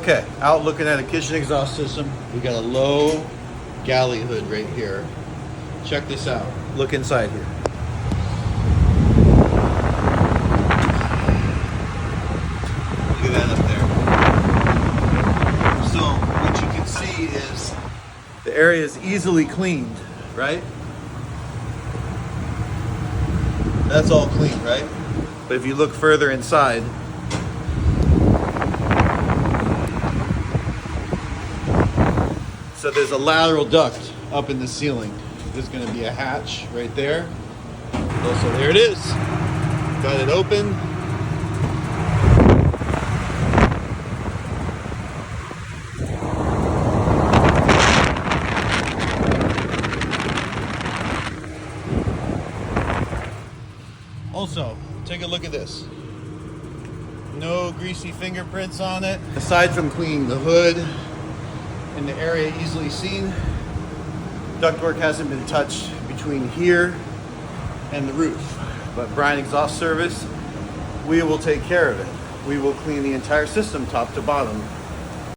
Okay, out looking at a kitchen exhaust system. We got a low galley hood right here. Check this out. Look inside here. Look at that up there. So what you can see is the area is easily cleaned, right? That's all clean, right? But if you look further inside, so there's a lateral duct up in the ceiling. There's going to be a hatch right there. So there it is. Got it open. Also, take a look at this. No greasy fingerprints on it. Aside from cleaning the hood and the area easily seen, ductwork hasn't been touched between here and the roof. But Bryan Exhaust Service, we will take care of it. We will clean the entire system top to bottom